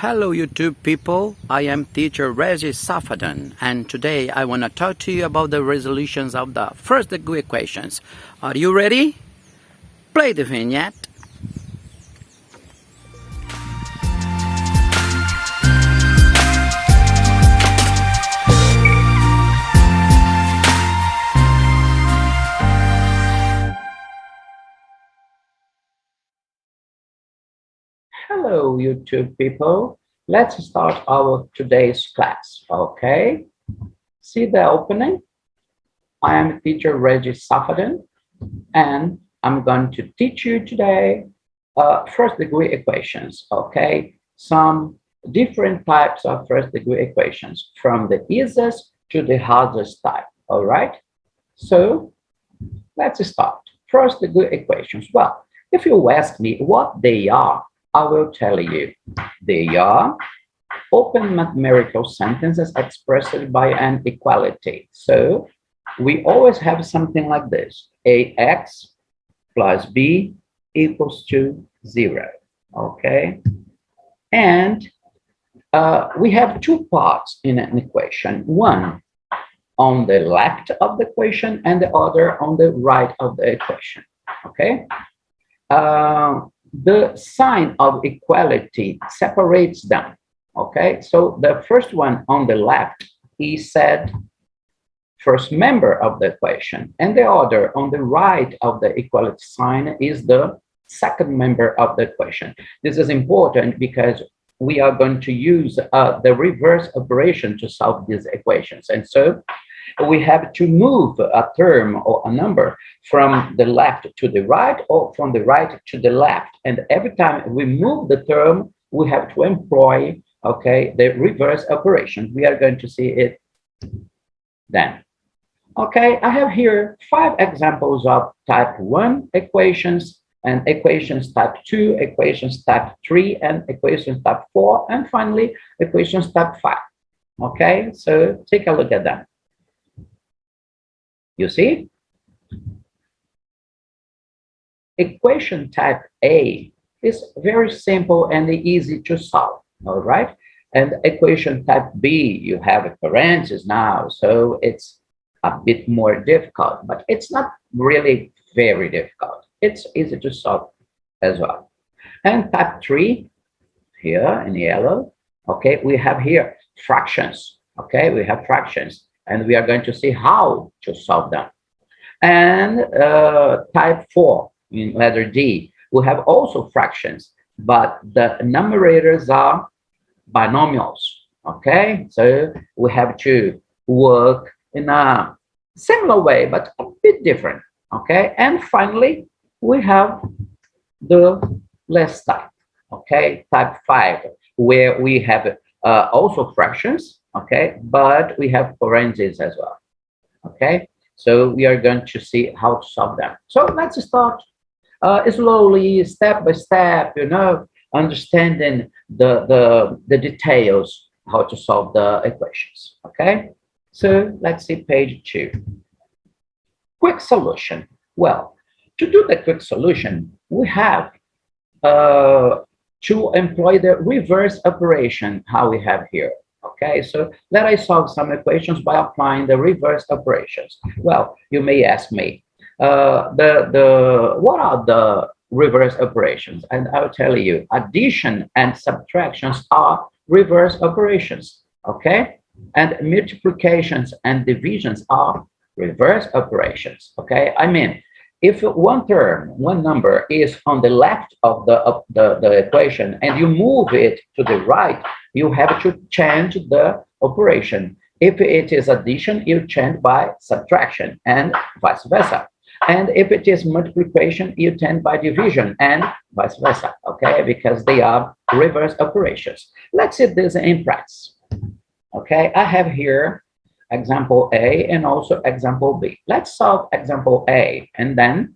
Hello YouTube people, I am teacher Regy Safadão, and today I want to talk to you about the resolutions of the first degree equations. Are you ready? Play the vignette. Hello YouTube people, let's start our today's class, okay? See the opening? I am teacher Regy Safadão, and I'm going to teach you today first degree equations, okay? Some different types of first degree equations, from the easiest to the hardest type, all right? So let's start. First degree equations. Well, if you ask me what they are, I will tell you. They are open mathematical sentences expressed by an equality. So we always have something like this: ax plus b equals to 0. Okay, and we have two parts in an equation: one on the left of the equation and the other on the right of the equation. Okay, the sign of equality separates them. Okay, so the first one on the left is said first member of the equation, and the other on the right of the equality sign is the second member of the equation. This is important because we are going to use the reverse operation to solve these equations, and so we have to move a term or a number from the left to the right or from the right to the left. And every time we move the term, we have to employ, okay, the reverse operation. We are going to see it then. Okay, I have here 5 examples of type 1 equations, and equations type 2, equations type 3, and equations type 4, and finally equations type 5. Okay, so take a look at them. You see? Equation type A is very simple and easy to solve, all right? And equation type B, you have a parenthesis now, so it's a bit more difficult, but it's not really very difficult. It's easy to solve as well. And type 3, here in yellow, okay, we have here fractions, okay? We have fractions, and we are going to see how to solve them. And type 4, in letter D, we have also fractions, but the numerators are binomials, okay? So we have to work in a similar way, but a bit different, okay? And finally, we have the last type, okay? Type 5, where we have also fractions, okay? But we have parentheses as well, okay? So we are going to see how to solve them. So let's start slowly, step by step, you know, understanding the details, how to solve the equations, okay? So let's see page 2. Quick solution. Well, to do the quick solution, we have to employ the reverse operation, how we have here. Okay, so let us solve some equations by applying the reverse operations. Well, you may ask me, what are the reverse operations? And I'll tell you, addition and subtractions are reverse operations, okay? And multiplications and divisions are reverse operations, okay? I mean, if one term, one number is on the left of the equation and you move it to the right, you have to change the operation. If it is addition, you change by subtraction, and vice versa. And if it is multiplication, you change by division, and vice versa, okay? Because they are reverse operations. Let's see this in practice. Okay, I have here example A and also example B. Let's solve example A, and then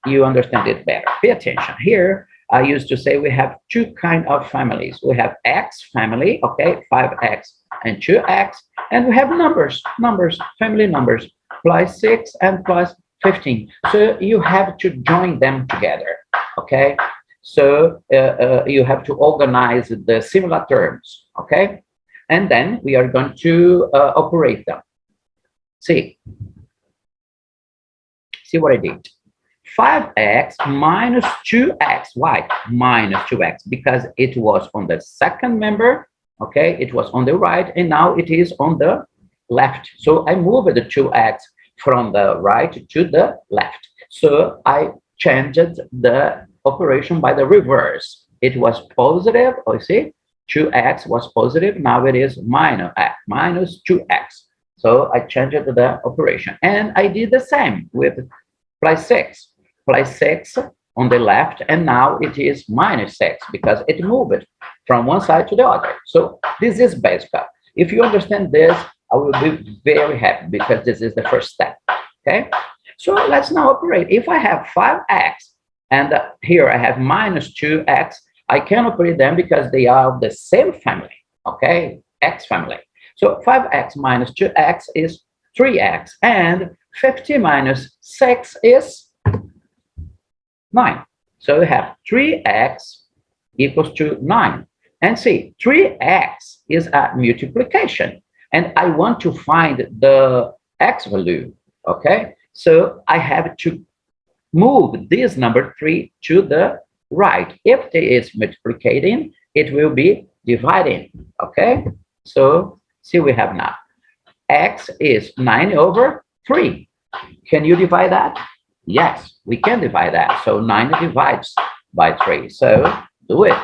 you understand it better. Pay attention. Here, I used to say we have 2 kinds of families. We have X family, okay, 5X and 2X, and we have numbers, family numbers, plus 6 and plus 15. So you have to join them together, okay? So you have to organize the similar terms, okay? And then we are going to operate them. See what I did. 5x minus 2x. Why? Minus 2x, because it was on the second member, okay? It was on the right, and now it is on the left. So I moved the 2x from the right to the left. So I changed the operation by the reverse. It was positive, you see? 2x was positive, now it is minus x, minus 2x. So I changed the operation. And I did the same with plus 6. Plus 6 on the left, and now it is minus 6 because it moved from one side to the other. So this is basic. If you understand this, I will be very happy because this is the first step, okay? So let's now operate. If I have 5x and here I have minus 2x, I can operate them because they are the same family, okay? X family. So 5x minus 2x is 3x, and 50 minus 6 is 9. So we have 3x equals to 9. And see, 3x is a multiplication. And I want to find the x value, okay? So I have to move this number 3 to the right. If it is multiplicating, it will be dividing, okay? So see, we have now x is 9 over 3. Can you divide that? Yes, we can divide that. So 9 divides by 3. So do it.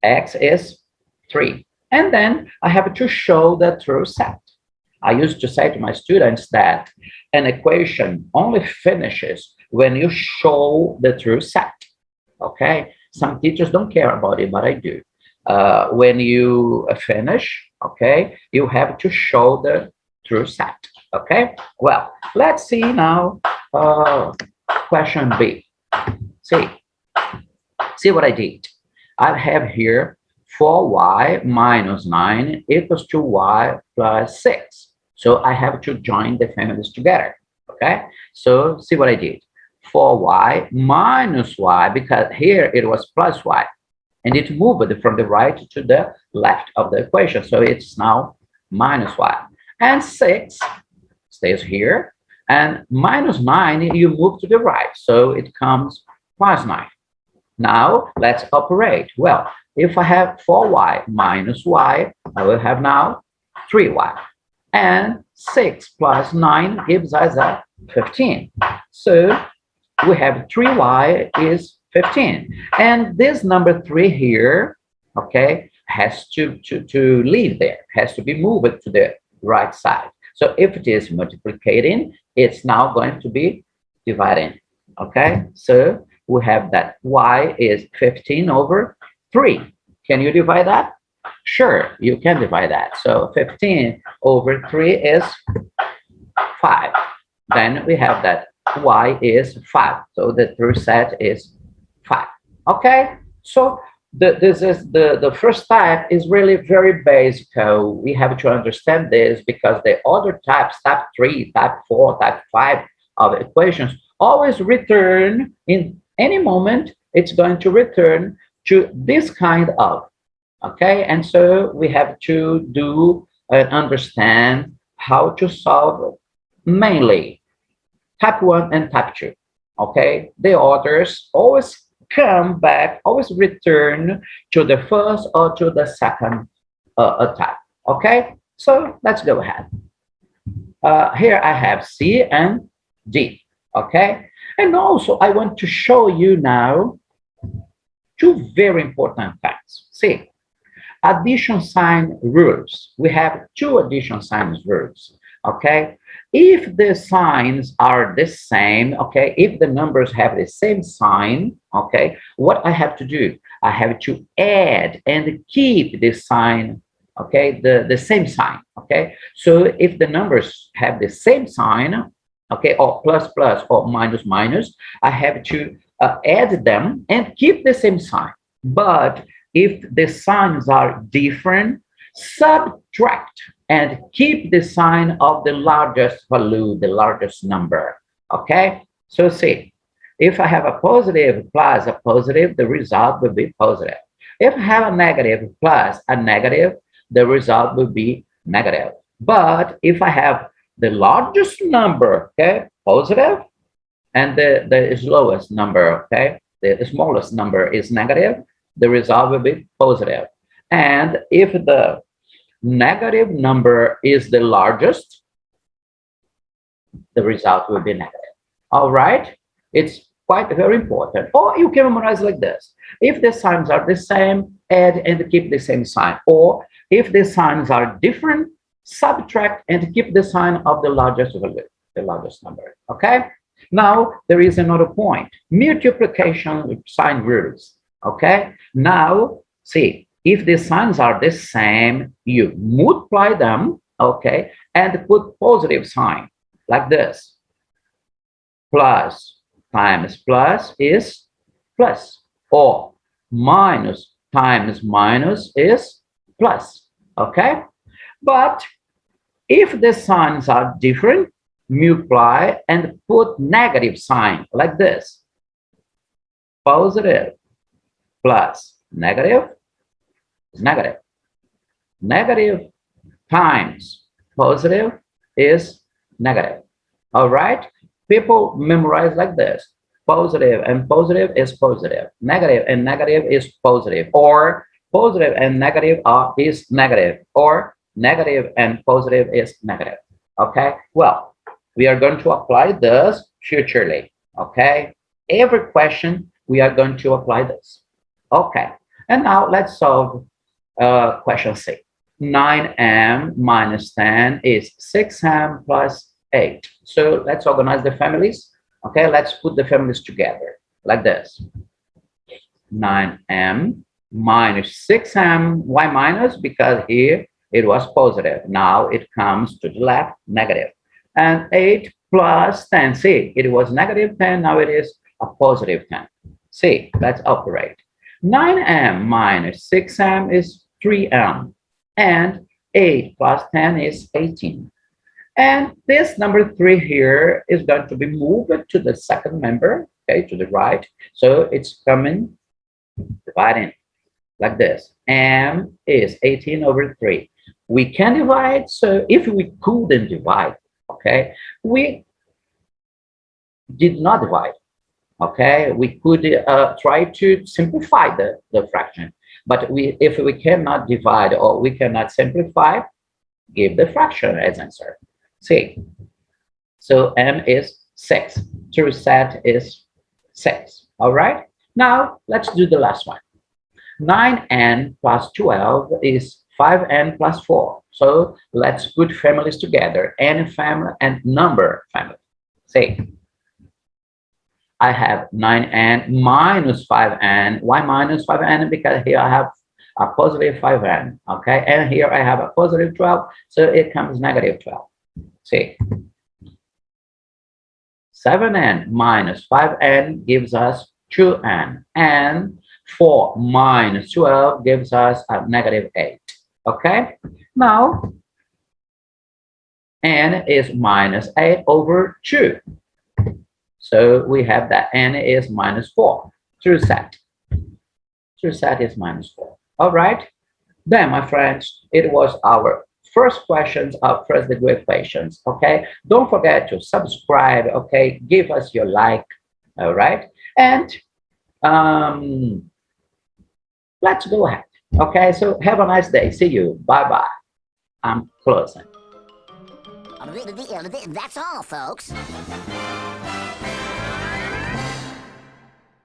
X is 3. And then I have to show the true set. I used to say to my students that an equation only finishes when you show the true set. Okay? Some teachers don't care about it, but I do. When you finish, okay, you have to show the true set. Okay? Well, let's see now question B. See what I did. I have here 4y minus 9 equals to y plus 6. So I have to join the families together. Okay? So see what I did. 4y minus y, because here it was plus y. And it moved from the right to the left of the equation. So it's now minus y. And 6 stays here. And minus 9, you move to the right. So it comes plus 9. Now, let's operate. Well, if I have 4y minus y, I will have now 3y. And 6 plus 9 gives us a 15. So we have 3y is 15. And this number 3 here, okay, has to leave there, has to be moved to the right side. So if it is multiplicating, it's now going to be dividing, okay? So we have that y is 15 over 3. Can you divide that? Sure, you can divide that. So 15 over 3 is 5. Then we have that y is 5. So the true set is 5. Okay, so this is the first type is really very basic. We have to understand this because the other types, type 3, type 4, type 5 of equations always return in any moment. It's going to return to this kind of, okay? And so we have to do and understand how to solve mainly type 1 and type 2, okay? The others always come back, always return to the first or to the second type, okay? So let's go ahead. Here I have C and D, okay? And also I want to show you now two very important things. See, addition sign rules. We have two addition signs rules, okay? If the signs are the same, okay, if the numbers have the same sign, okay, what I have to do? I have to add and keep the sign, okay, the same sign, okay? So if the numbers have the same sign, okay, or plus plus or minus minus, I have to add them and keep the same sign. But if the signs are different, subtract and keep the sign of the largest value, the largest number, okay? So see, If I have a positive plus a positive, the result will be positive. If I have a negative plus a negative, the result will be negative. But if I have the largest number, okay, positive, and the slowest number, okay, the smallest number is negative, the result will be positive. And if the negative number is the largest, the result will be negative. All right? It's quite very important. Or you can memorize like this. If the signs are the same, add and keep the same sign. Or if the signs are different, subtract and keep the sign of the largest value, the largest number. Okay? Now, there is another point. Multiplication sign rules. Okay? Now, see, if the signs are the same, you multiply them, okay, and put positive sign like this. Plus times plus is plus, or minus times minus is plus, okay? But if the signs are different, multiply and put negative sign like this. Positive plus negative is negative. Negative times positive is negative. All right? People memorize like this. Positive and positive is positive. Negative and negative is positive. Or positive and negative is negative. Or negative and positive is negative. Okay? Well, we are going to apply this futurely. Okay? Every question, we are going to apply this. Okay. And now let's solve question C. 9m minus 10 is 6m plus 8. So let's organize the families. Okay, let's put the families together like this. 9m minus 6m. Why minus? Because here it was positive. Now it comes to the left, negative. And 8 plus 10. See, it was negative 10. Now it is a positive 10. See, let's operate. 9m minus 6m is 3m. And 8 plus 10 is 18. And this number 3 here is going to be moved to the second member, okay, to the right. So it's coming, dividing like this. M is 18 over 3. We can divide, so if we couldn't divide, okay, we did not divide, okay? We could try to simplify the fraction. But if we cannot divide or we cannot simplify, give the fraction as answer. See, so m is 6. True set is 6. All right. Now let's do the last one. 9n plus 12 is 5n plus 4. So let's put families together. N family and number family. See, I have 9n minus 5n. Why minus 5n? Because here I have a positive 5n. Okay, and here I have a positive 12. So it comes negative 12. See, 7n minus 5n gives us 2n, and 4 minus 12 gives us a negative 8. Okay, now n is minus 8 over 2. So we have that n is minus 4. True set. True set is minus 4. All right. Then, my friends, it was our first questions of first degree equations. Okay, don't forget to subscribe. Okay, give us your like. All right, and let's go ahead. Okay, so have a nice day. See you. Bye bye. I'm closing. That's all, folks.